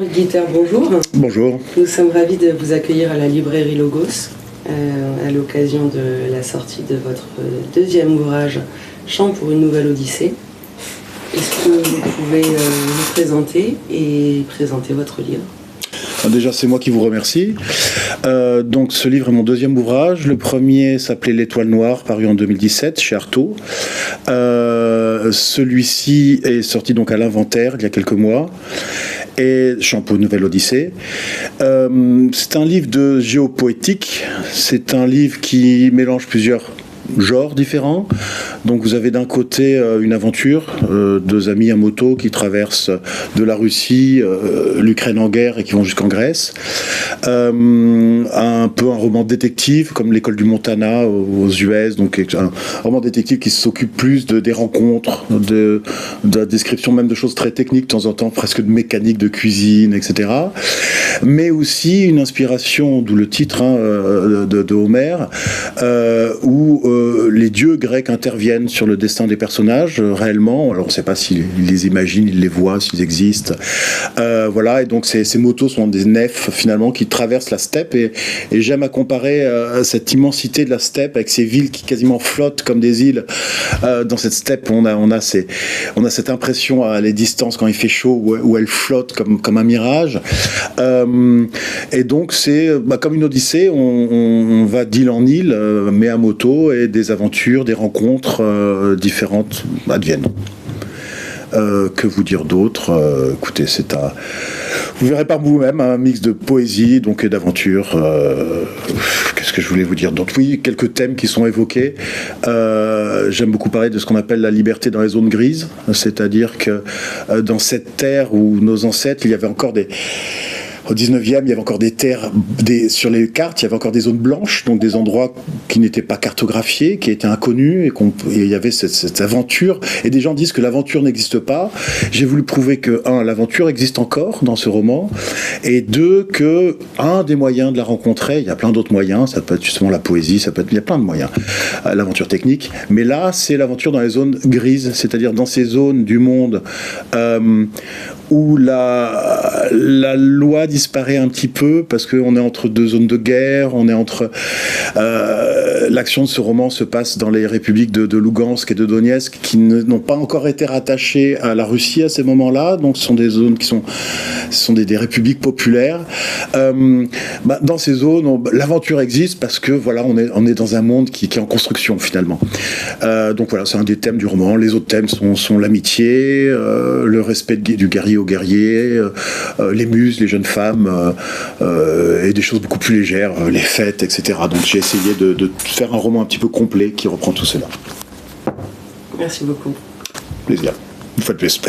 Henri Guiter, bonjour. Bonjour. Nous sommes ravis de vous accueillir à la librairie Logos à l'occasion de la sortie de votre deuxième ouvrage Chant pour une nouvelle Odyssée. Est-ce que vous pouvez vous présenter et présenter votre livre ? Déjà, c'est moi qui vous remercie. Donc, ce livre est mon deuxième ouvrage. Le premier s'appelait L'Étoile Noire, paru en 2017 chez Artaud. Celui-ci est sorti donc à l'Inventaire il y a quelques mois. Et Chant pour une nouvelle Odyssée. C'est un livre de géopoétique. C'est un livre qui mélange plusieurs genres différents. Donc vous avez d'un côté une aventure, deux amis à moto qui traversent de la Russie, l'Ukraine en guerre et qui vont jusqu'en Grèce. Un peu un roman détective comme L'école du Montana aux US, donc un roman détective qui s'occupe plus des rencontres, de la description même de choses très techniques de temps en temps, presque de mécanique de cuisine, etc. Mais aussi une inspiration, d'où le titre de Homère, où les dieux grecs interviennent sur le destin des personnages réellement. Alors on ne sait pas s'ils les imaginent, ils les voient, s'ils existent. Voilà, et donc ces motos sont des nefs finalement qui traversent la steppe et j'aime à comparer cette immensité de la steppe avec ces villes qui quasiment flottent comme des îles. Dans cette steppe, on a cette impression à les distances quand il fait chaud où elles flottent comme un mirage. Et donc c'est comme une odyssée, on va d'île en île, mais à moto, et des aventures, des rencontres différentes adviennent. Que vous dire d'autre ? Écoutez, vous verrez par vous-même un mix de poésie donc, et d'aventure. Qu'est-ce que je voulais vous dire ? Donc oui, quelques thèmes qui sont évoqués. J'aime beaucoup parler de ce qu'on appelle la liberté dans les zones grises, c'est-à-dire que dans cette terre où nos ancêtres, il y avait encore au 19e, il y avait encore des terres, sur les cartes, il y avait encore des zones blanches, donc des endroits qui n'étaient pas cartographiés, qui étaient inconnus, et il y avait cette aventure. Et des gens disent que l'aventure n'existe pas. J'ai voulu prouver que, l'aventure existe encore dans ce roman, et deux, que un des moyens de la rencontrer, il y a plein d'autres moyens, ça peut être justement la poésie, il y a plein de moyens, l'aventure technique, mais là, c'est l'aventure dans les zones grises, c'est-à-dire dans ces zones du monde où la loi disparaît un petit peu parce qu'on est entre deux zones de guerre, on est entre... l'action de ce roman se passe dans les républiques de Lougansk et de Donetsk qui n'ont pas encore été rattachées à la Russie à ces moments-là, donc ce sont des zones ce sont des républiques populaires. Dans ces zones, l'aventure existe parce que voilà, on est dans un monde qui est en construction finalement. Donc voilà, c'est un des thèmes du roman. Les autres thèmes sont l'amitié, le respect du guerrier au guerrier, les muses, les jeunes femmes, et des choses beaucoup plus légères, les fêtes, etc. Donc j'ai essayé de faire un roman un petit peu complet qui reprend tout cela. Merci beaucoup. Plaisir. Une fois de plus.